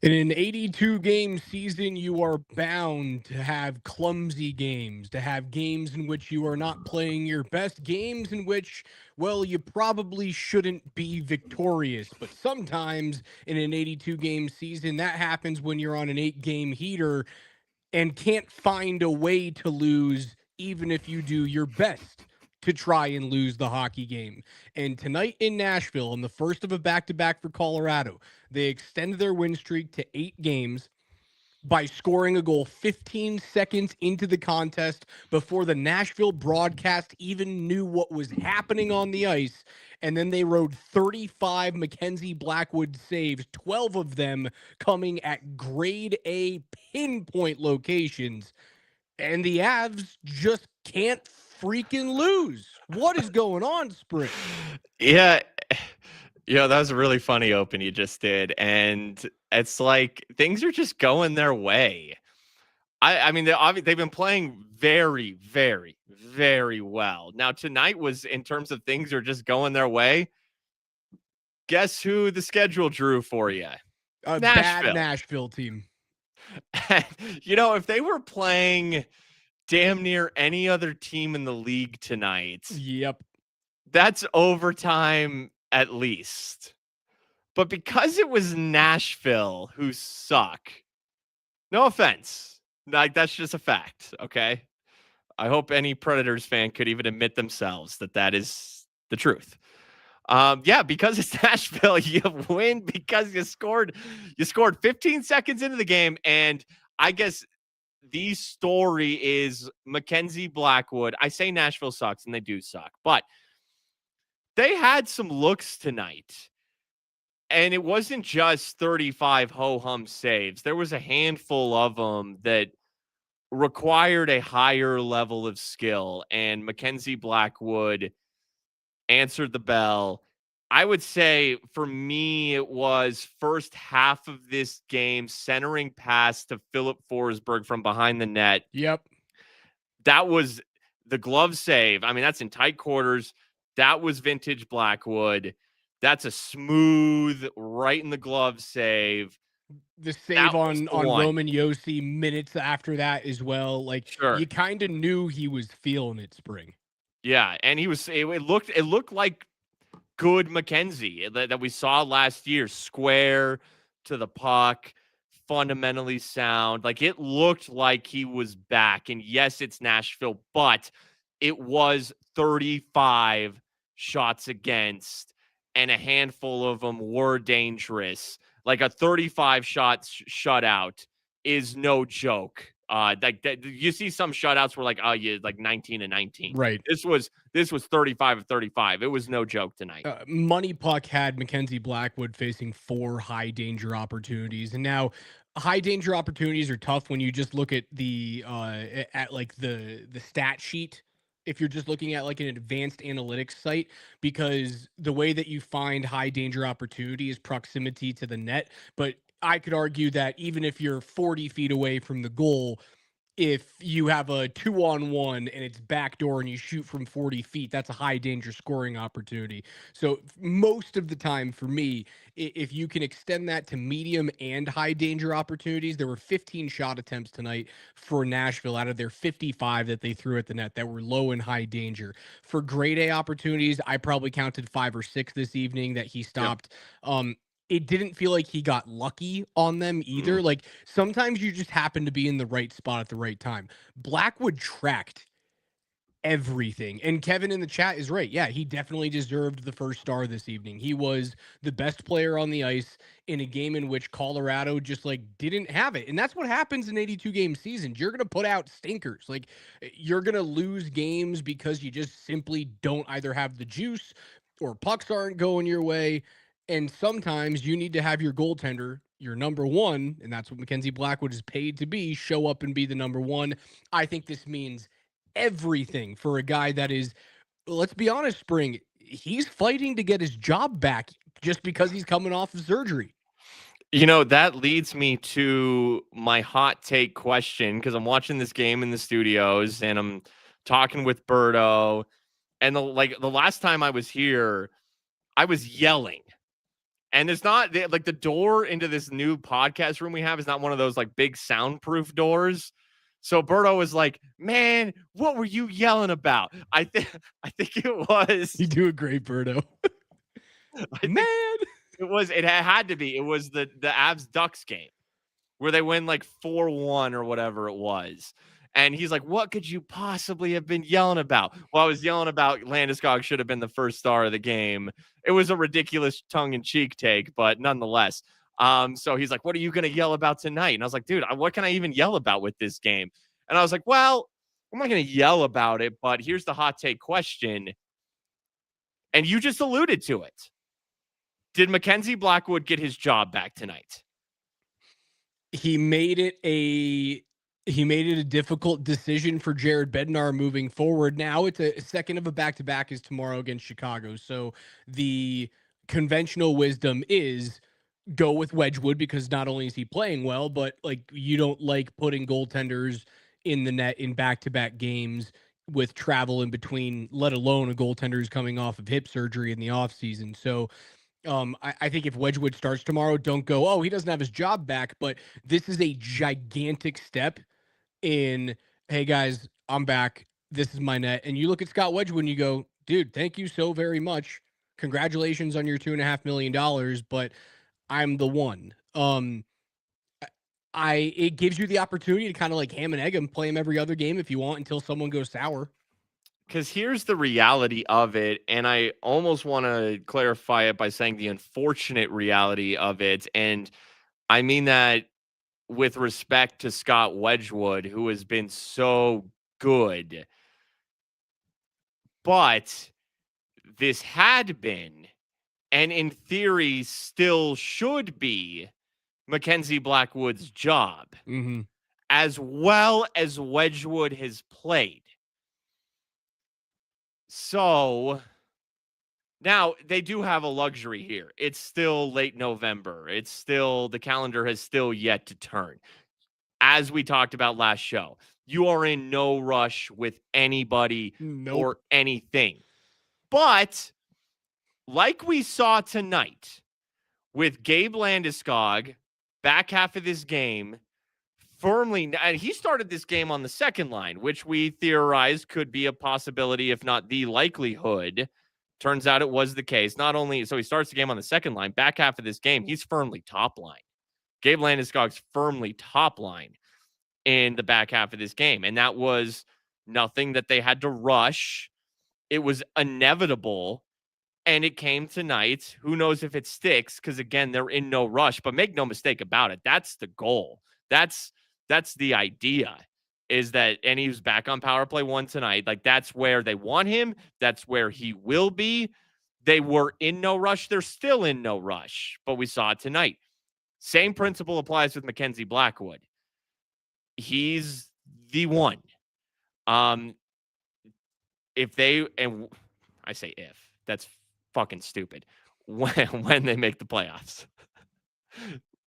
In an 82 game season, you are bound to have clumsy games, to have games in which you are not playing your best, games in which, well, you probably shouldn't be victorious. But sometimes in an 82 game season, that happens when you're on an 8 game heater and can't find a way to lose, even if you do your best to try and lose the hockey game. And tonight in Nashville, on the first of a back to back for Colorado, they extend their win streak to 8 games by scoring a goal 15 seconds into the contest before the Nashville broadcast even knew what was happening on the ice. And then they rode 35 Mackenzie Blackwood saves, 12 of them coming at grade A pinpoint locations. And the Avs just can't freaking lose. What is going on, Spring? Yeah. That was a really funny open you just did. And it's like things are just going their way. I mean, they've been playing very, very, very well. Now, tonight was, in terms of things are just going their way, guess who the schedule drew for you? A bad Nashville. Nashville team. If they were playing damn near any other team in the league tonight, Yep. that's overtime at least. But because it was Nashville who suck, no offense, like that's just a fact, okay? I hope any Predators fan could even admit themselves that is the truth. Because it's Nashville, you win because you scored 15 seconds into the game. And I guess the story is Mackenzie Blackwood. I say Nashville sucks, and they do suck, but they had some looks tonight. And it wasn't just 35 ho-hum saves. There was a handful of them that required a higher level of skill, and Mackenzie Blackwood answered the bell. I would say for me, it was first half of this game, centering pass to Philip Forsberg from behind the net. Yep. That was the glove save. I mean, that's in tight quarters. That was vintage Blackwood. That's a smooth, right in the glove save. The save on Roman Josi minutes after that as well. Like, sure. You kind of knew he was feeling it, Spring. Yeah, and he was. It looked like good Mackenzie that we saw last year. Square to the puck, fundamentally sound. Like, it looked like he was back. And yes, it's Nashville, but it was 35 shots against, and a handful of them were dangerous. Like, a 35 shots shutout is no joke. You see some shutouts where like 19-19. Right. This was 35 of 35. It was no joke tonight. Money Puck had Mackenzie Blackwood facing 4 high danger opportunities, and now high danger opportunities are tough when you just look at the stat sheet. If you're just looking at like an advanced analytics site, because the way that you find high danger opportunity is proximity to the net. But I could argue that even if you're 40 feet away from the goal, if you have a 2-on-1 and it's backdoor and you shoot from 40 feet, that's a high danger scoring opportunity. So most of the time for me, if you can extend that to medium and high danger opportunities, there were 15 shot attempts tonight for Nashville out of their 55 that they threw at the net that were low and high danger. For grade A opportunities, I probably counted 5 or 6 this evening that he stopped. Yep. It didn't feel like he got lucky on them either. Like, sometimes you just happen to be in the right spot at the right time. Blackwood tracked everything. And Kevin in the chat is right. Yeah, he definitely deserved the first star this evening. He was the best player on the ice in a game in which Colorado just like didn't have it. And that's what happens in 82 game seasons. You're going to put out stinkers. Like, you're going to lose games because you just simply don't either have the juice or pucks aren't going your way. And sometimes you need to have your goaltender, your number one, and that's what Mackenzie Blackwood is paid to be, show up and be the number one. I think this means everything for a guy that is, let's be honest, Spring, he's fighting to get his job back just because he's coming off of surgery. That leads me to my hot take question, because I'm watching this game in the studios and I'm talking with Berto. And the last time I was here, I was yelling And it's not like the door into this new podcast room we have is not one of those like big soundproof doors. So Berto was like, "Man, what were you yelling about?" I think it was. You do a great Birdo. I Man. think it was. It had to be. It was the Avs Ducks game where they win like 4-1 or whatever it was. And he's like, "What could you possibly have been yelling about?" Well, I was yelling about Landeskog should have been the first star of the game. It was a ridiculous tongue-in-cheek take, but nonetheless. So he's like, "What are you going to yell about tonight?" And I was like, "Dude, what can I even yell about with this game?" And I was like, "Well, I'm not going to yell about it, but here's the hot take question." And you just alluded to it. Did Mackenzie Blackwood get his job back tonight? He made it a difficult decision for Jared Bednar moving forward. Now it's a second of a back-to-back is tomorrow against Chicago. So the conventional wisdom is go with Wedgwood because not only is he playing well, but like you don't like putting goaltenders in the net in back-to-back games with travel in between, let alone a goaltender who's coming off of hip surgery in the offseason. So I think if Wedgwood starts tomorrow, don't go, oh, he doesn't have his job back. But this is a gigantic step in, hey, guys, I'm back. This is my net. And you look at Scott Wedgwood and you go, dude, thank you so very much. Congratulations on your $2.5 million, but I'm the one. It gives you the opportunity to kind of like ham and egg him, play him every other game if you want until someone goes sour. Because here's the reality of it, and I almost want to clarify it by saying the unfortunate reality of it. And I mean that with respect to Scott Wedgwood, who has been so good. But this had been, and in theory still should be, Mackenzie Blackwood's job, as well as Wedgwood has played. So now they do have a luxury here. It's still late November. It's still, the calendar has still yet to turn. As we talked about last show, you are in no rush with anybody or anything. But like we saw tonight with Gabe Landeskog, back half of this game, firmly, and he started this game on the second line, which we theorized could be a possibility, if not the likelihood. Turns out it was the case. Not only, so he starts the game on the second line, back half of this game, he's firmly top line. Gabe Landeskog's firmly top line in the back half of this game. And that was nothing that they had to rush. It was inevitable. And it came tonight. Who knows if it sticks? Because again, they're in no rush. But make no mistake about it. That's the goal. That's the idea. Is that, and he was back on power play 1 tonight. Like that's where they want him. That's where he will be. They were in no rush. They're still in no rush. But we saw it tonight. Same principle applies with Mackenzie Blackwood. He's the one. If they, and I say if, that's fucking stupid, when they make the playoffs.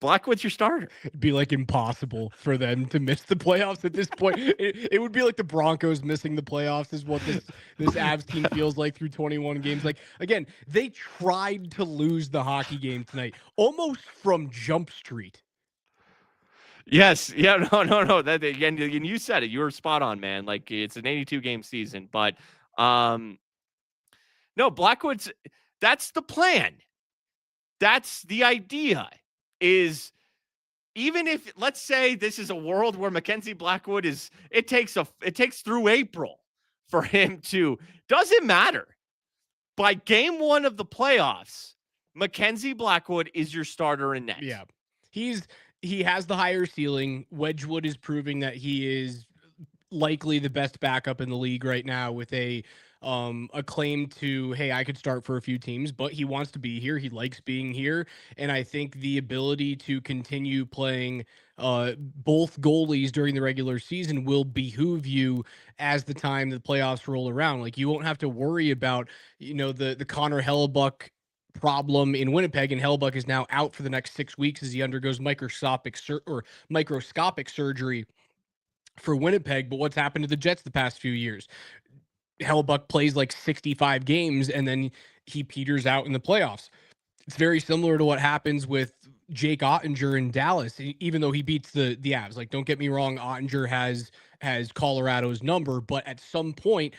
Blackwood's your starter. It'd be like impossible for them to miss the playoffs at this point. It would be like the Broncos missing the playoffs is what this Avs team feels like through 21 games. Like again, they tried to lose the hockey game tonight almost from Jump Street. Yes. Yeah. No. That again, you said it. You were spot on, man. Like it's an 82 game season, but no, Blackwood's, that's the plan. That's the idea. Is even if, let's say this is a world where Mackenzie Blackwood is, it takes through April for him to, doesn't matter. By game 1 of the playoffs, Mackenzie Blackwood is your starter in net. Yeah. He has the higher ceiling. Wedgwood is proving that he is likely the best backup in the league right now with a claim to, hey, I could start for a few teams, but he wants to be here. He likes being here. And I think the ability to continue playing both goalies during the regular season will behoove you as the time the playoffs roll around. Like you won't have to worry about, the Connor Hellebuck problem in Winnipeg, and Hellebuck is now out for the next 6 weeks as he undergoes microscopic surgery for Winnipeg. But what's happened to the Jets the past few years? Hellebuck plays like 65 games and then he peters out in the playoffs. It's very similar to what happens with Jake Ottinger in Dallas, even though he beats the Avs. Like, don't get me wrong, Ottinger has Colorado's number, but at some point,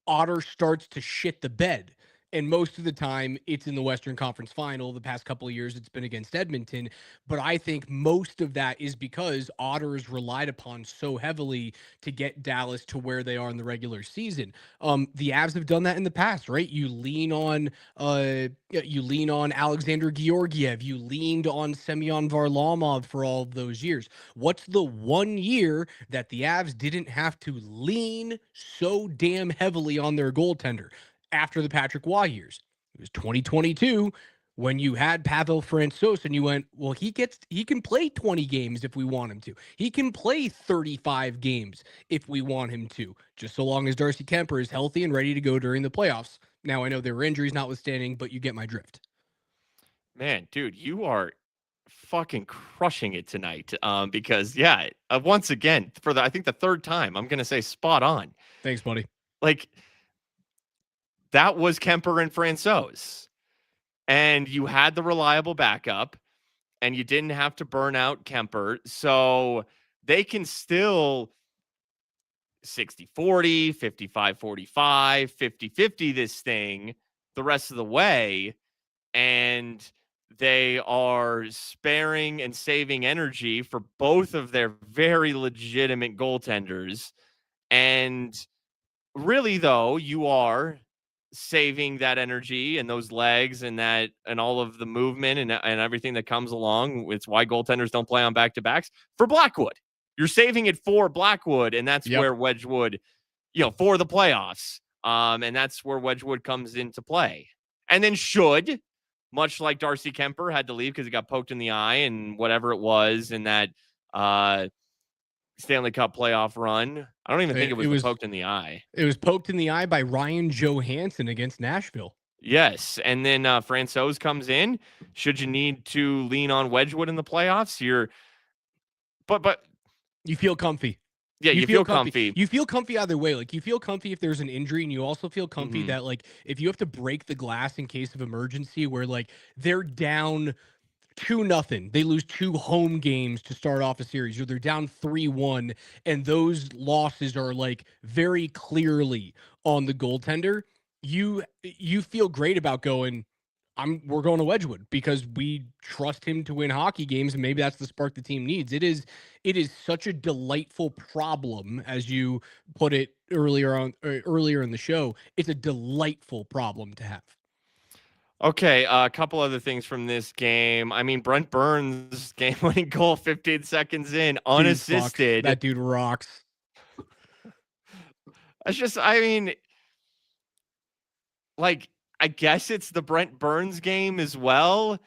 Otter starts to shit the bed. And most of the time, it's in the Western Conference Final. The past couple of years, it's been against Edmonton. But I think most of that is because Otter is relied upon so heavily to get Dallas to where they are in the regular season. The Avs have done that in the past, right? You lean on Alexander Georgiev. You leaned on Semyon Varlamov for all of those years. What's the one year that the Avs didn't have to lean so damn heavily on their goaltender after the Patrick Waugh years? It was 2022 when you had Pavel Francouz and you went, well, he can play 20 games if we want him to. He can play 35 games if we want him to, just so long as Darcy Kemper is healthy and ready to go during the playoffs. Now, I know there were injuries notwithstanding, but you get my drift. Man, dude, you are fucking crushing it tonight. Because yeah, once again, for I think the third time, I'm gonna say spot on. Thanks, buddy. Like, that was Kemper and Francouz, and you had the reliable backup, and you didn't have to burn out Kemper, so they can still 60-40, 55-45, 50-50 this thing the rest of the way, and they are sparing and saving energy for both of their very legitimate goaltenders. And really, though, you are saving that energy and those legs and that and all of the movement and everything that comes along. It's why goaltenders don't play on back-to-backs for Blackwood. You're saving it for Blackwood, and that's Yep. where Wedgwood, for the playoffs. And that's where Wedgwood comes into play. And then much like Darcy Kemper had to leave because he got poked in the eye and whatever it was in that Stanley Cup playoff run. I don't even think it was the poked in the eye. It was poked in the eye by Ryan Johansson against Nashville. Yes, and then Francouz comes in. Should you need to lean on Wedgwood in the playoffs, but you feel comfy. Yeah, you feel comfy. You feel comfy either way. Like, you feel comfy if there's an injury, and you also feel comfy that, like, if you have to break the glass in case of emergency, where like they're down 2-0, they lose 2 home games to start off a series, or they're down 3-1, and those losses are like very clearly on the goaltender. You feel great about going, we're going to Wedgwood because we trust him to win hockey games, and maybe that's the spark the team needs. It is such a delightful problem, as you put it earlier in the show. It's a delightful problem to have. Okay, a couple other things from this game. I mean, Brent Burns game-winning goal 15 seconds in, unassisted. That dude rocks. That's just, I mean, like, I guess it's the Brent Burns game as well,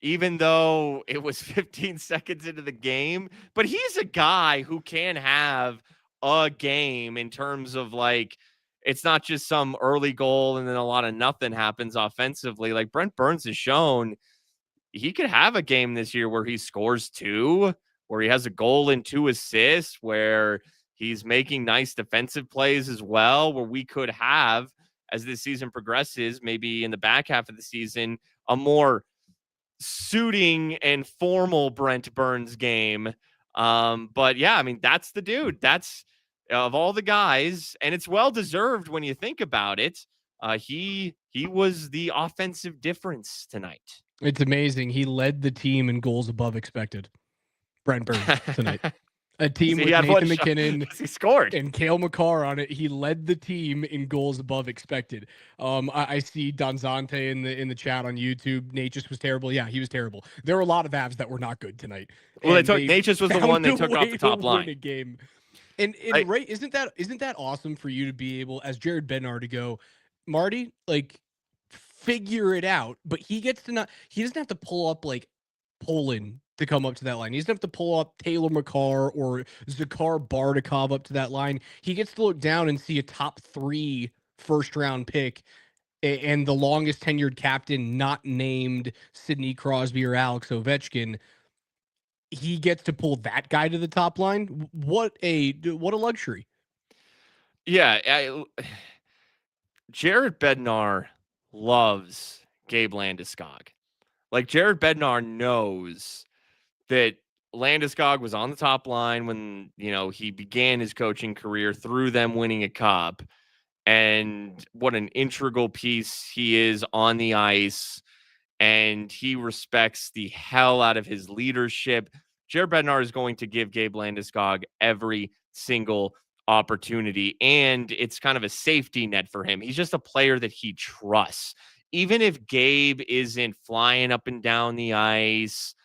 even though it was 15 seconds into the game. But he's a guy who can have a game in terms of, like, it's not just some early goal and then a lot of nothing happens offensively. Like, Brent Burns has shown he could have a game this year where he scores 2, where he has a goal and 2 assists, where he's making nice defensive plays as well, where we could have, as this season progresses, maybe in the back half of the season, a more suiting and formal Brent Burns game. But yeah, I mean, that's the dude. That's of all the guys, and it's well deserved when you think about it. He was the offensive difference tonight. It's amazing. He led the team in goals above expected. Brent Burns tonight. A team with Nathan McKinnon he scored and Cale Makar on it. He led the team in goals above expected. I see Donzante in the chat on YouTube. Nate just was terrible. Yeah, he was terrible. There were a lot of Avs that were not good tonight. Well, Nate just was the one they took off the top line. A game. And right, isn't that awesome for you to be able, as Jared Bednar, to go, Marty, like, figure it out, but he doesn't have to pull up like Poland to come up to that line. He doesn't have to pull up Taylor Makar or Zakhar Bardakov up to that line. He gets to look down and see a top 3 first-round pick and the longest tenured captain not named Sidney Crosby or Alex Ovechkin. He gets to pull that guy to the top line. What a luxury. Yeah, Jared Bednar loves Gabe Landeskog. Like Jared Bednar knows that Landeskog was on the top line when, he began his coaching career through them winning a cup, and what an integral piece he is on the ice, and he respects the hell out of his leadership. Jared Bednar is going to give Gabe Landeskog every single opportunity, and it's kind of a safety net for him. He's just a player that he trusts. Even if Gabe isn't flying up and down the ice,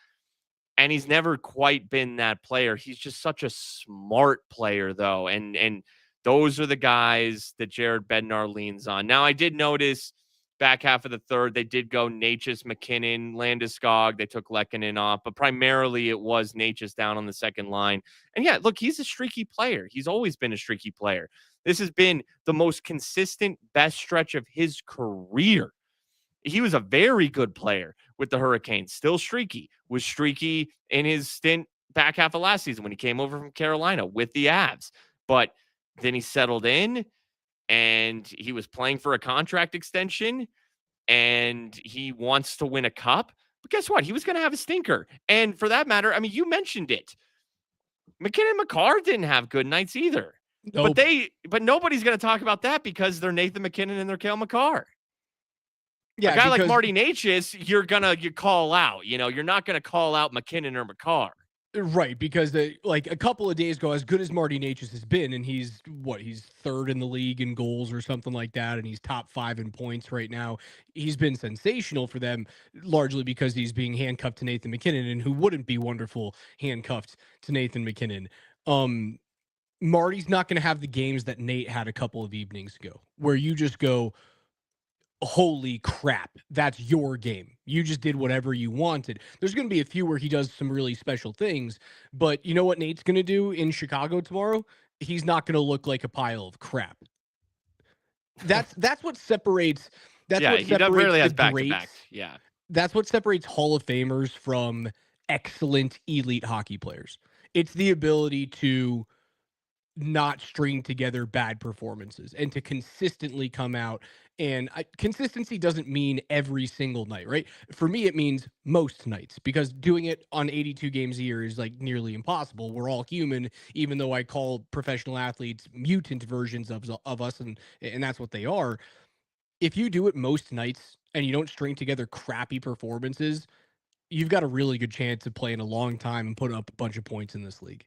and he's never quite been that player. He's just such a smart player, though, and those are the guys that Jared Bednar leans on. Now, I did notice back half of the third, they did go Natchez, McKinnon, Landeskog. They took Lehkonen off, but primarily it was Natchez down on the second line. And yeah, look, he's a streaky player. He's always been a streaky player. This has been the most consistent, best stretch of his career. He was a very good player with the Hurricanes, still streaky, was streaky in his stint back half of last season when he came over from Carolina with the Avs. But then he settled in and he was playing for a contract extension and he wants to win a cup. But guess what? He was going to have a stinker. And for that matter, I mean, you mentioned it. McKinnon and McCarr didn't have good nights either. Nope. But nobody's going to talk about that because they're Nathan McKinnon and they're Cale Makar. Yeah, a guy like Marty Natchez, you call out. You're not going to call out McKinnon or Makar. Right, because like a couple of days ago, as good as Marty Natchez has been, and he's third in the league in goals or something like that, and he's top 5 in points right now. He's been sensational for them, largely because he's being handcuffed to Nathan McKinnon, and who wouldn't be wonderful handcuffed to Nathan McKinnon. Marty's not going to have the games that Nate had a couple of evenings ago, where you just go, holy crap, that's your game. You just did whatever you wanted. There's going to be a few where he does some really special things, but you know what Nate's going to do in Chicago tomorrow? He's not going to look like a pile of crap. That's what separates. That's what he separates rarely has the back-to-back. greats. Yeah, that's what separates Hall of Famers from excellent elite hockey players. It's the ability to not string together bad performances and to consistently come out. And consistency doesn't mean every single night, right? For me, it means most nights, because doing it on 82 games a year is like nearly impossible. We're all human, even though I call professional athletes mutant versions of us, and that's what they are. If you do it most nights and you don't string together crappy performances, you've got a really good chance of playing a long time and putting up a bunch of points in this league.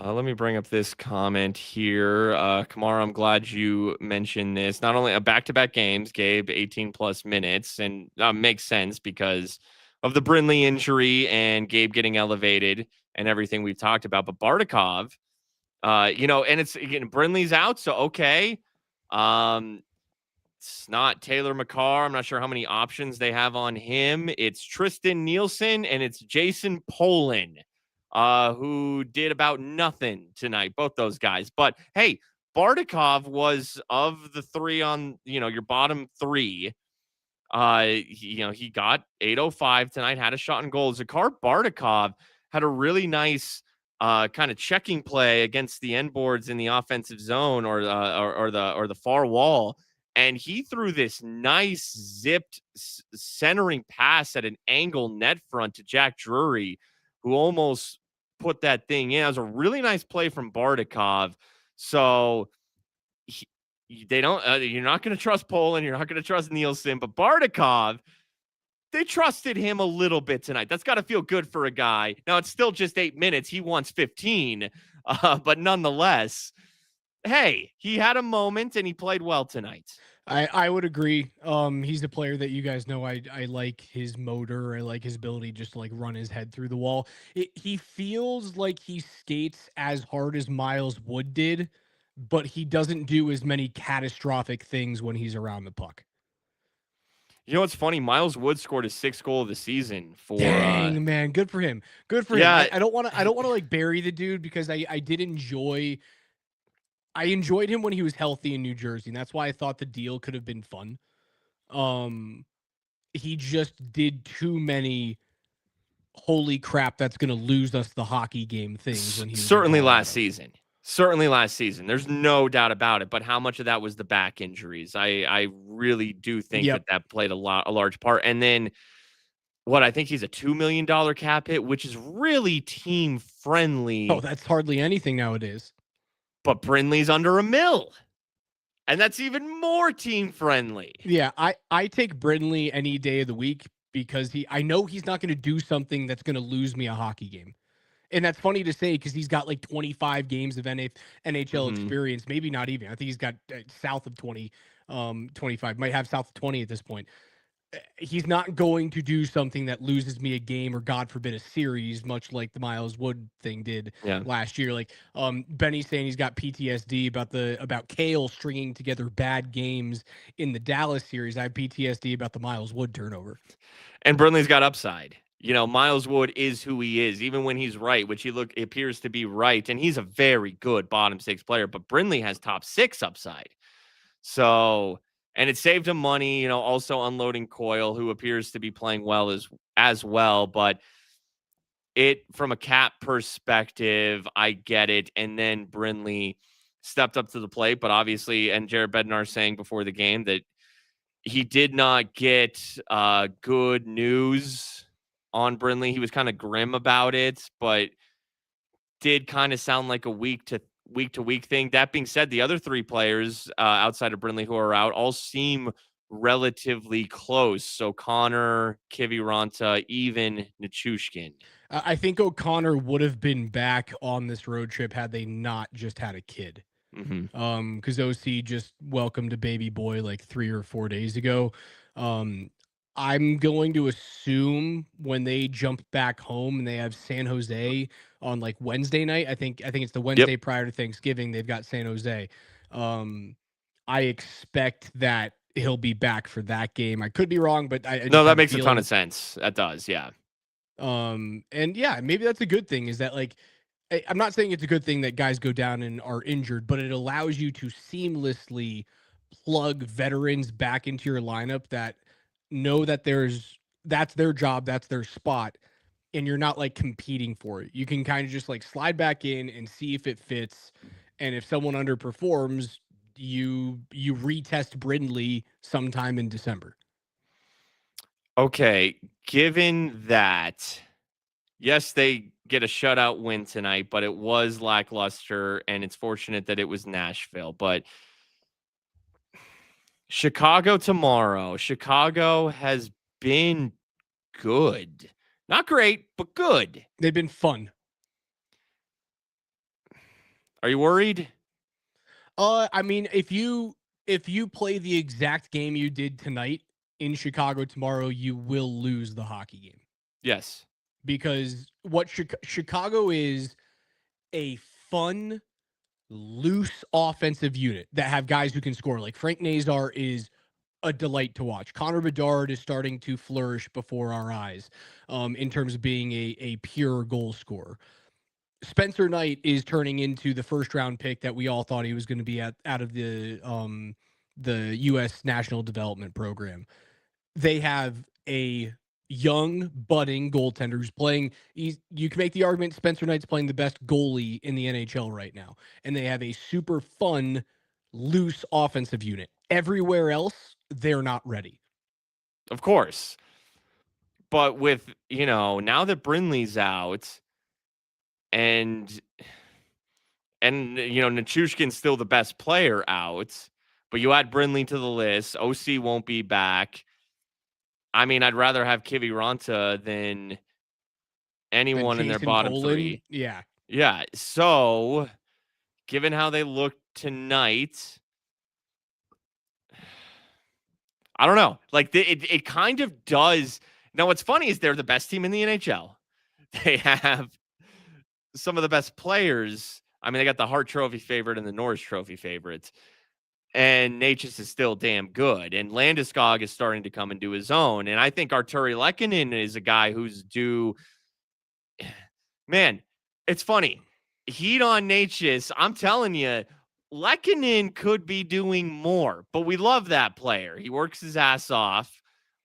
Let me bring up this comment here. Kamara, I'm glad you mentioned this. Not only a back-to-back games, Gabe, 18 plus minutes, and makes sense because of the Brindley injury and Gabe getting elevated and everything we've talked about. But Bardakov, and it's again, Brindley's out, so okay. It's not Taylor Makar. I'm not sure how many options they have on him. It's Tristan Nielsen and it's Jason Polin, who did about nothing tonight, both those guys. But hey, Bardakov was of the three on, your bottom three. He got 805 tonight, had a shot on goal. Zakhar Bardakov had a really nice kind of checking play against the end boards in the offensive zone or the far wall. And he threw this nice zipped centering pass at an angle net front to Jack Drury, who almost put that thing in. It was a really nice play from Bardakov. So they don't. You're not going to trust Poland. You're not going to trust Nielsen. But Bardakov, they trusted him a little bit tonight. That's got to feel good for a guy. Now, it's still just 8 minutes. He wants 15. But nonetheless, hey, he had a moment and he played well tonight. I would agree. He's a player that you guys know I like his motor. I like his ability just to like run his head through the wall. He feels like he skates as hard as Miles Wood did, but he doesn't do as many catastrophic things when he's around the puck. You know what's funny? Miles Wood scored his 6th goal of the season for. Dang, man, good for him. Good for him. I don't want to like bury the dude because I did enjoy. I enjoyed him when he was healthy in New Jersey, and that's why I thought the deal could have been fun. He just did too many holy crap, that's going to lose us the hockey game things when he was certainly last season. Certainly last season. There's no doubt about it. But how much of that was the back injuries? I really do think that played a large part. And then what, I think he's a $2 million cap hit, which is really team Oh, friendly. that's hardly anything nowadays. But Brindley's under $1 million. And that's even more team friendly. Yeah, I take Brindley any day of the week because I know he's not going to do something that's going to lose me a hockey game. And that's funny to say because he's got like 25 games of NHL Mm-hmm. experience, maybe not even. I think he's got south of 25, might have south of 20 at this point. He's not going to do something that loses me a game or God forbid a series, much like the Miles Wood thing did Yeah. last year. Like Benny's saying he's got PTSD about Kale stringing together bad games in the Dallas series. I have PTSD about the Miles Wood turnover. And Brindley's got upside. Miles Wood is who he is, even when he's right, which he appears to be right. And he's a very good bottom six player, but Brindley has top six upside. So, and it saved him money, also unloading Coyle, who appears to be playing well as well. But from a cap perspective, I get it. And then Brindley stepped up to the plate, but obviously, and Jared Bednar saying before the game that he did not get good news on Brindley. He was kind of grim about it, but did kind of sound like a week to week thing. That being said, the other three players outside of Brindley who are out all seem relatively close. So Connor, Kiviranta, even Nichushkin. I think O'Connor would have been back on this road trip had they not just had a kid. Mm-hmm. Because OC just welcomed a baby boy like 3 or 4 days ago. I'm going to assume when they jump back home and they have San Jose on like Wednesday night. I think it's the Yep. Wednesday prior to Thanksgiving. They've got San Jose. I expect that he'll be back for that game. I could be wrong, but I just No, that have makes a a ton feeling. of sense. That does, yeah. And yeah, maybe that's a good thing. Is that like I'm not saying it's a good thing that guys go down and are injured, but it allows you to seamlessly plug veterans back into your lineup that know that that's their job, that's their spot, and you're not like competing for it. You can kind of just like slide back in and see if it fits. And if someone underperforms, you retest Brindley sometime in December. Okay, given that, yes, they get a shutout win tonight, but it was lackluster, and it's fortunate that it was Nashville. But Chicago tomorrow. Chicago has been good. Not great, but good. They've been fun. Are you worried? I mean, if you play the exact game you did tonight in Chicago tomorrow, you will lose the hockey game Yes. because what Chicago is a fun, loose offensive unit that have guys who can score. Like Frank Nazar is a delight to watch. Connor Bedard is starting to flourish before our eyes, in terms of being a pure goal scorer. Spencer Knight is turning into the first round pick that we all thought he was going to be out of the U.S. National Development Program. They have a young budding goaltender who's playing. You can make the argument Spencer Knight's playing the best goalie in the NHL right now, and they have a super fun, loose offensive unit. Everywhere else, they're not ready. Of course. But with, now that Brindley's out and Nichushkin's still the best player out, but you add Brindley to the list, OC won't be back. I mean, I'd rather have Kiviranta than And anyone in their Jason bottom Poland, three. yeah. Yeah. So, given how they look tonight, I don't know. Like, it kind of does. Now, what's funny is they're the best team in the NHL. They have some of the best players. I mean, they got the Hart Trophy favorite and the Norris Trophy favorite. And Natchez is still damn good. And Landeskog is starting to come into his own. And I think Arturi Lehkonen is a guy who's due. Man, it's funny. Heat on Natchez. I'm telling you, Lehkonen could be doing more, but we love that player. He works his ass off.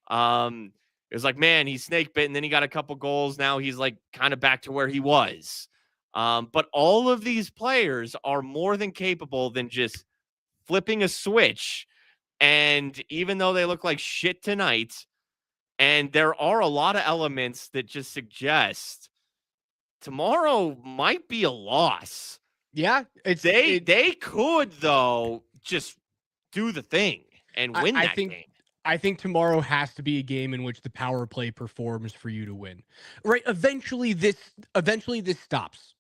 It was like, man, he's snake bitten. Then he got a couple goals. Now he's like kind of back to where he was. But all of these players are more than capable than just flipping a switch. And even though they look like shit tonight, And there are a lot of elements that just suggest tomorrow might be a loss. Yeah, They could, though, just do the thing and win I that think game. I think tomorrow has to be a game in which the power play performs for you to win. Right? Eventually this stops.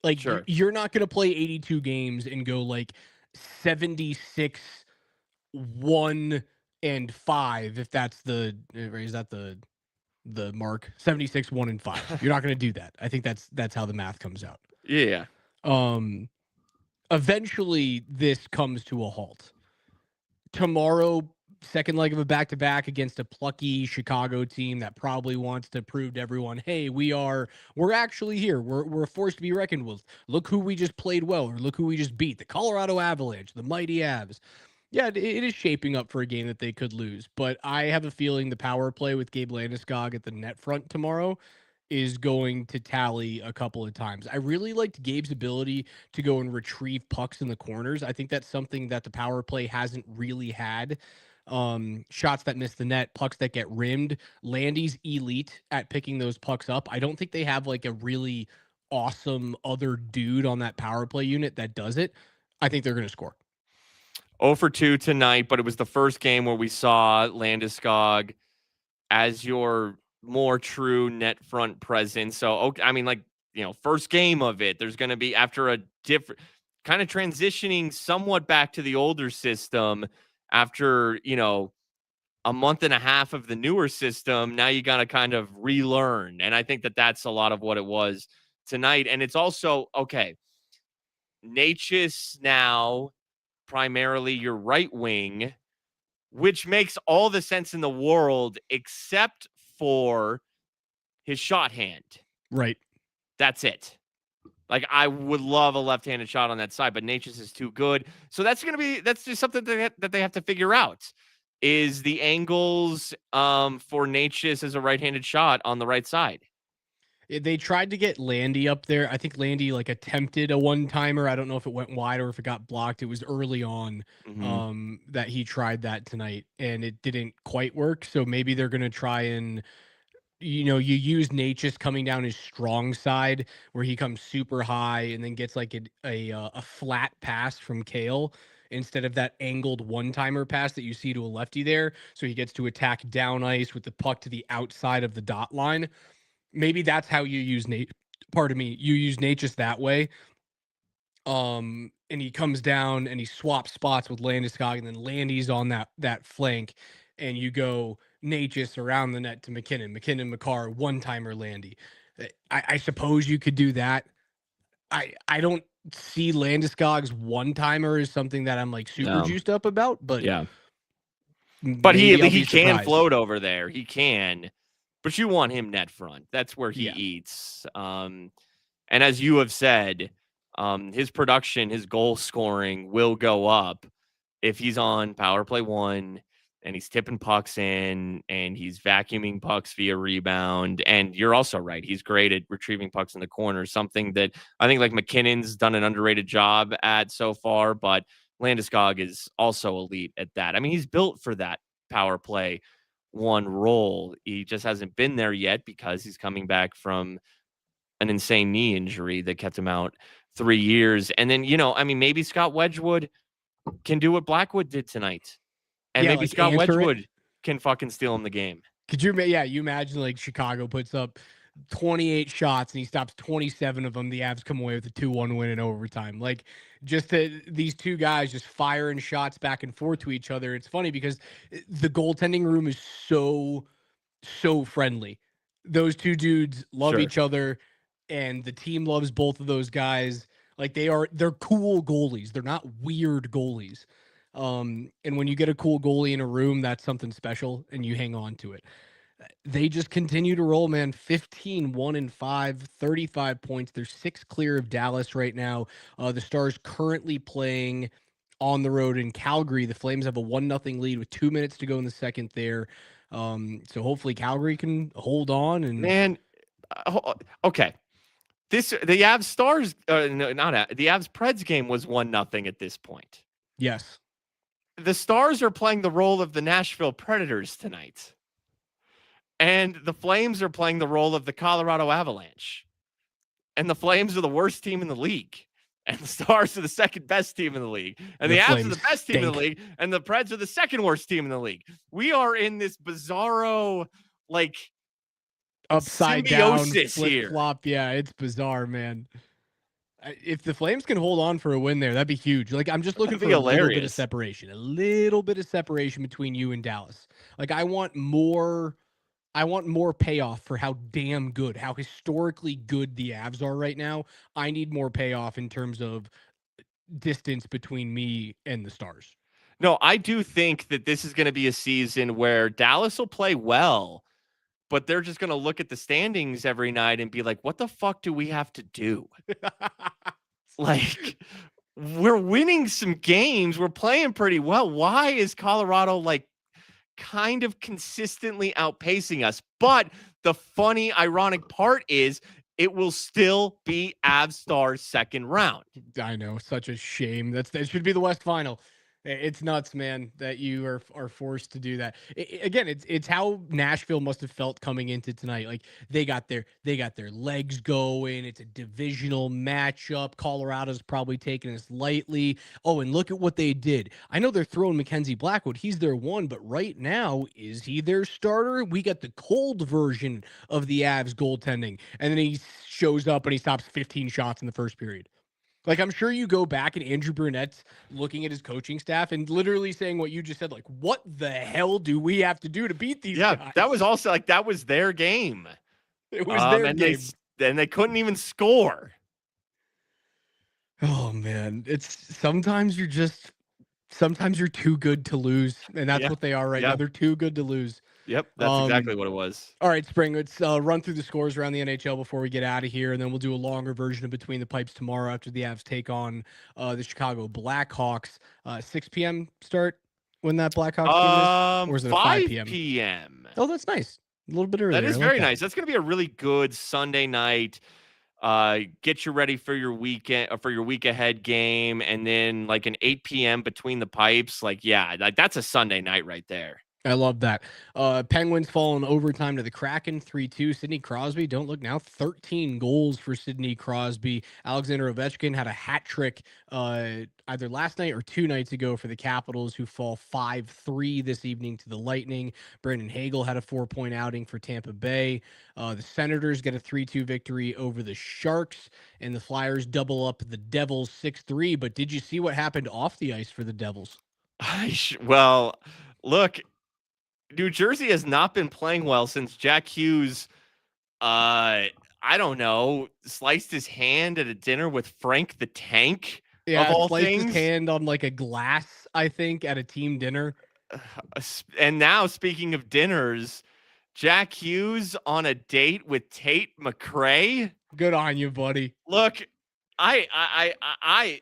Like Sure. you're not going to play 82 games and go like 76 1 and 5 if that's the is that the mark 76 1 and 5. You're not going to do that. I think that's how the math comes out. Yeah. Um Eventually this comes to a halt. Tomorrow, second leg of a back-to-back against a plucky Chicago team that probably wants to prove to everyone, hey, we're actually here. We're a force to be reckoned with. Look who we just played well, or look who we just beat. The Colorado Avalanche, the mighty Avs. Yeah, it is shaping up for a game that they could lose, but I have a feeling the power play with Gabe Landeskog at the net front tomorrow is going to tally a couple of times. I really liked Gabe's ability to go and retrieve pucks in the corners. I think that's something that the power play hasn't really had. Shots that miss the net, pucks that get rimmed. Landy's elite at picking those pucks up. I don't think they have like a really awesome other dude on that power play unit that does it. I think they're going to score. 0 for 2 tonight, but it was the first game where we saw Landeskog as your more true net front presence. So, okay, I mean, like, first game of it, there's going to be after a different kind of transitioning somewhat back to the older system after, a month and a half of the newer system. Now you got to kind of relearn. And I think that that's a lot of what it was tonight. And it's also, okay, Natchez now primarily your right wing, which makes all the sense in the world except for his shot hand. Right. That's it. Like, I would love a left-handed shot on that side, but Natchez is too good. So that's just something that they have to figure out is the angles for Natchez as a right-handed shot on the right side. They tried to get Landy up there. I think Landy like attempted a one-timer. I don't know if it went wide or if it got blocked. It was early on that he tried that tonight and it didn't quite work. So maybe they're going to try and you use Natchez coming down his strong side where he comes super high and then gets like a flat pass from Kale instead of that angled one-timer pass that you see to a lefty there. So he gets to attack down ice with the puck to the outside of the dot line. Maybe that's how you use you use Natchez that way. And he comes down and he swaps spots with Landeskog, and then Landy's on that flank, and you go Natchez around the net to McKinnon, Makar, one-timer Landy. I suppose you could do that. I don't see Landeskog's one-timer as something that I'm like super juiced up about, but yeah. But he can surprised. float over there. He can. But you want him net front. That's where he Yeah. eats. And as you have said, his production, his goal scoring will go up if he's on power play 1 and he's tipping pucks in and he's vacuuming pucks via rebound. And you're also right. He's great at retrieving pucks in the corner, something that I think like McKinnon's done an underrated job at so far, but Landeskog is also elite at that. I mean, he's built for that power play 1 role. He just hasn't been there yet because he's coming back from an insane knee injury that kept him out 3 years. And then, I mean, maybe Scott Wedgwood can do what Blackwood did tonight. And maybe like Scott Wedgwood can fucking steal him the game. Could you imagine like Chicago puts up 28 shots and he stops 27 of them. The Avs come away with a 2-1 win in overtime. Like just these two guys just firing shots back and forth to each other. It's funny because the goaltending room is so friendly. Those two dudes love each other and the team loves both of those guys. Like they're cool goalies. They're not weird goalies. And when you get a cool goalie in a room, that's something special and you hang on to it. They just continue to roll, man. 15, 1-5, 35 points. They're 6 clear of Dallas right now. The Stars currently playing on the road in Calgary. The Flames have a 1-0 lead with 2 minutes to go in the second there. So hopefully Calgary can hold on. And man, okay. The Avs Stars, no, not the Avs Preds game was 1-0 at this point. Yes. The Stars are playing the role of the Nashville Predators tonight. And the Flames are playing the role of the Colorado Avalanche. And the Flames are the worst team in the league. And the Stars are the second best team in the league. And The the Avs are Flames the best team in the stink. league. And the Preds are the second worst team in the league. We are in this bizarro, like, Upside down, symbiosis flip here. flop. Yeah, it's bizarre, man. If the Flames can hold on for a win there, that'd be huge. Like, I'm just looking That'd be for a little bit of hilarious. separation, a little bit of separation between you and Dallas. Like, I want more payoff for how damn good, how historically good the Avs are right now. I need more payoff in terms of distance between me and the Stars. No, I do think that this is going to be a season where Dallas will play well, but they're just going to look at the standings every night and be like, what the fuck do we have to do? Like, we're winning some games. We're playing pretty well. Why is Colorado like kind of consistently outpacing us? But the funny, ironic part is it will still be Avstar's second round. I know, such a shame. That should be the West Final. It's nuts, man, that you are forced to do that. Again, it's how Nashville must have felt coming into tonight. Like they got their legs going. It's a divisional matchup. Colorado's probably taking this lightly. Oh, and look at what they did. I know they're throwing Mackenzie Blackwood. He's their one, but right now, is he their starter? We got the cold version of the Avs goaltending, and then he shows up and he stops 15 shots in the first period. Like, I'm sure you go back and Andrew Burnett's looking at his coaching staff and literally saying what you just said, like, what the hell do we have to do to beat these guys? That was also like that was their game. It was their and game. they couldn't even score. Oh man, it's sometimes you're too good to lose, and that's what they are right now. They're too good to lose. Yep, that's exactly what it was. All right, Spring, let's run through the scores around the NHL before we get out of here, and then we'll do a longer version of Between the Pipes tomorrow after the Avs take on the Chicago Blackhawks. 6 p.m. start when that Blackhawks game is? Or is it 5 p.m.? 5 p.m. Oh, that's nice. A little bit earlier. That is very nice. That's going to be a really good Sunday night. Get you ready for your weekend for your week ahead game, and then like an 8 p.m. Between the Pipes. Like, yeah, that's a Sunday night right there. I love that. Penguins fall in overtime to the Kraken 3-2. Sidney Crosby, don't look now, 13 goals for Sidney Crosby. Alexander Ovechkin had a hat trick either last night or 2 nights ago for the Capitals, who fall 5-3 this evening to the Lightning. Brandon Hagel had a 4-point outing for Tampa Bay. The Senators get a 3-2 victory over the Sharks, and the Flyers double up the Devils 6-3. But did you see what happened off the ice for the Devils? Well, look, New Jersey has not been playing well since Jack Hughes, I don't know, sliced his hand at a dinner with Frank the Tank. Yeah, of all sliced things. his hand on like a glass, I think, at a team dinner. And now, speaking of dinners, Jack Hughes on a date with Tate McRae. Good on you, buddy. Look, I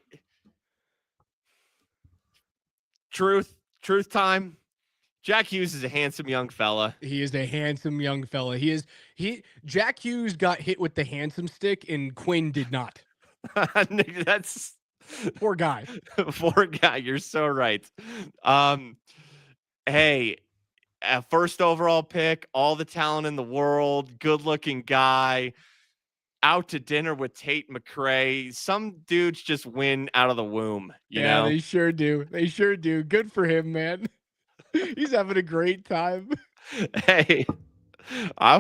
truth time. Jack Hughes is a handsome young fella. He is a handsome young fella. Jack Hughes got hit with the handsome stick and Quinn did not. That's poor guy. Poor guy. You're so right. Hey, first overall pick, all the talent in the world, good looking guy, out to dinner with Tate McRae. Some dudes just win out of the womb. You know? They sure do. They sure do. Good for him, man. He's having a great time. Hey, I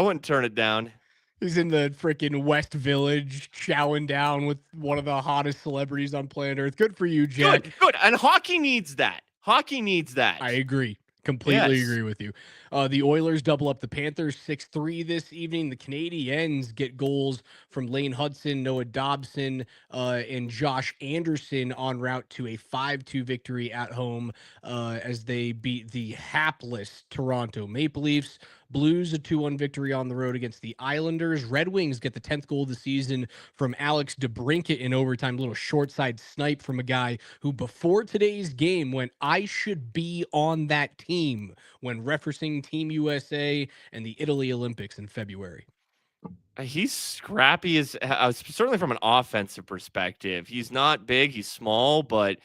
wouldn't turn it down. He's in the freaking West Village chowing down with one of the hottest celebrities on planet Earth. Good for you, Jack. Good. And hockey needs that. Hockey needs that. I agree. Completely agree with you. The Oilers double up the Panthers 6-3 this evening. The Canadiens get goals from Lane Hudson, Noah Dobson, and Josh Anderson en route to a 5-2 victory at home as they beat the hapless Toronto Maple Leafs. Blues a 2-1 victory on the road against the Islanders. Red Wings get the 10th goal of the season from Alex DeBrincat in overtime. A little short side snipe from a guy who before today's game went, I should be on that team, when referencing Team USA and the Italy Olympics in February. He's scrappy as certainly from an offensive perspective. He's not big, he's small, but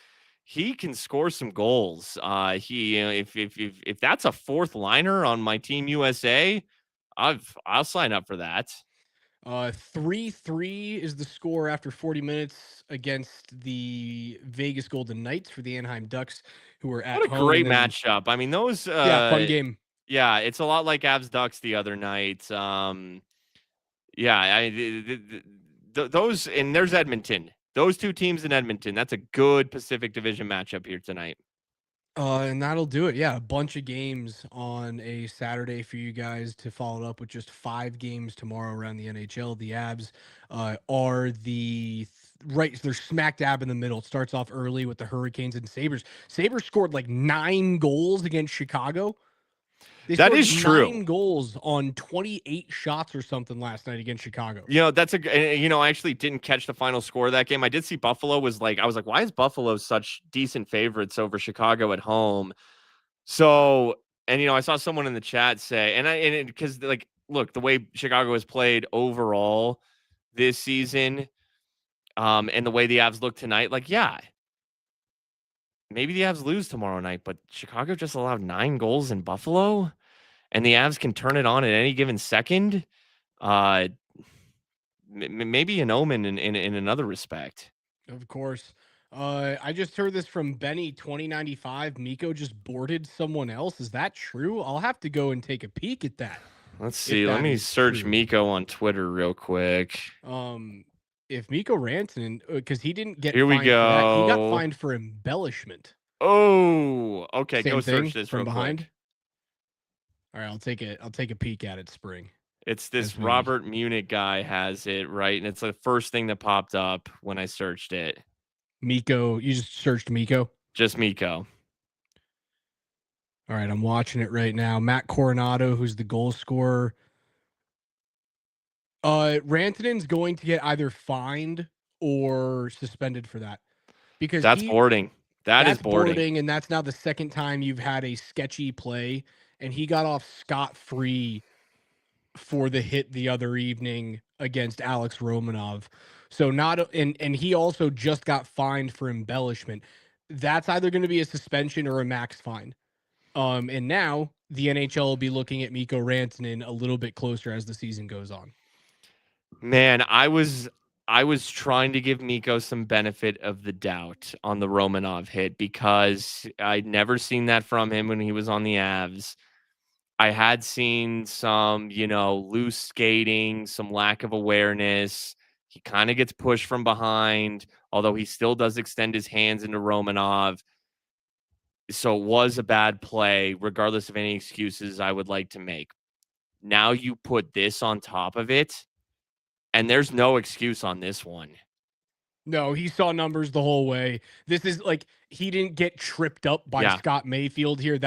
he can score some goals. He if that's a fourth liner on my Team USA, I'll sign up for that. 3-3 is the score after 40 minutes against the Vegas Golden Knights for the Anaheim Ducks, who are at What a home. And great then, matchup. I mean, those yeah, fun game. yeah, it's a lot like Avs Ducks the other night. Yeah, those, and there's Edmonton. Those two teams in Edmonton. That's a good Pacific Division matchup here tonight. And that'll do it. Yeah, a bunch of games on a Saturday for you guys to follow up with just 5 games tomorrow around the NHL. The Abs are right. They're smack dab in the middle. It starts off early with the Hurricanes and Sabres. Sabres scored like 9 goals against Chicago. They That scored is true. 9 goals on 28 shots or something last night against Chicago. That's I actually didn't catch the final score of that game. I did see Buffalo was like, I was like, why is Buffalo such decent favorites over Chicago at home? So, and I saw someone in the chat say, because like, look, the way Chicago has played overall this season, and the way the Avs look tonight, like, yeah, maybe the Avs lose tomorrow night, but Chicago just allowed 9 goals in Buffalo, and the Avs can turn it on at any given second. Maybe an omen in another respect. Of course. I just heard this from Benny 2095. Miko just boarded someone else. Is that true? I'll have to go and take a peek at that. Let's If see. Let that me is search true. Miko on Twitter real quick. If Miko Rantanen, because he didn't get Here we fined for that, he got go. fined for embellishment. Oh, okay. Same Go thing search this from real behind. quick. All right, I'll take a peek at it, Spring. It's this Robert Munich guy has it, right? And it's the first thing that popped up when I searched it. Miko, you just searched Miko? Just Miko. All right, I'm watching it right now. Matt Coronado, who's the goal scorer. Rantanen's going to get either fined or suspended for that. Because That's boarding. That's boarding. And that's now the second time you've had a sketchy play, and he got off scot-free for the hit the other evening against Alex Romanov. So and he also just got fined for embellishment. That's either going to be a suspension or a max fine. And now the NHL will be looking at Mikko Rantanen a little bit closer as the season goes on. Man, I was trying to give Miko some benefit of the doubt on the Romanov hit because I'd never seen that from him when he was on the Avs. I had seen some, loose skating, some lack of awareness. He kind of gets pushed from behind, although he still does extend his hands into Romanov. So it was a bad play, regardless of any excuses I would like to make. Now you put this on top of it, and there's no excuse on this one. No, he saw numbers the whole way. This is like he didn't get tripped up by Scott Mayfield here.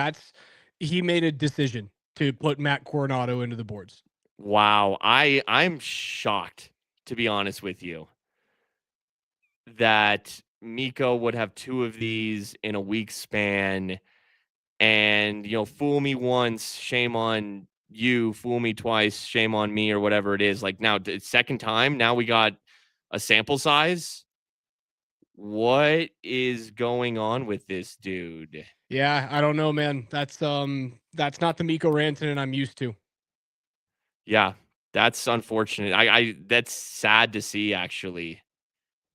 He made a decision to put Matt Coronado into the boards. Wow. I'm shocked, to be honest with you, that Miko would have 2 of these in a week span. And, fool me once, shame on you. Fool me twice, shame on me, or whatever it is. Like now, second time, now we got a sample size. What is going on with this dude? Yeah, I don't know, man. That's not the Mikko Rantanen I'm used to. Yeah, that's unfortunate. That's sad to see, actually.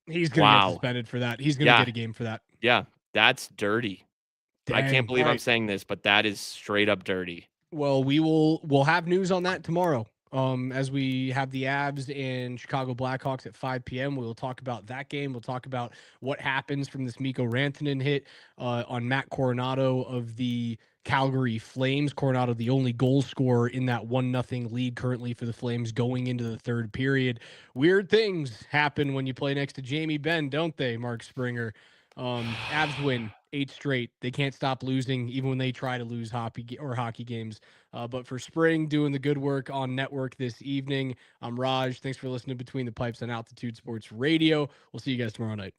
He's gonna get suspended for that. He's gonna get a game for that. Yeah, that's dirty. Dang. I can't believe I'm saying this, but that is straight up dirty. Well, we'll have news on that tomorrow. As we have the Avs and Chicago Blackhawks at 5 p.m. We'll talk about that game. We'll talk about what happens from this Mikko Rantanen hit on Matt Coronado of the Calgary Flames. Coronado, the only goal scorer in that 1-0 lead currently for the Flames going into the third period. Weird things happen when you play next to Jamie Benn, don't they, Mark Springer? Avs win 8 straight. They can't stop losing even when they try to lose hockey games. But for Spring doing the good work on network this evening, I'm Raj. Thanks for listening to Between the Pipes on Altitude Sports Radio. We'll see you guys tomorrow night.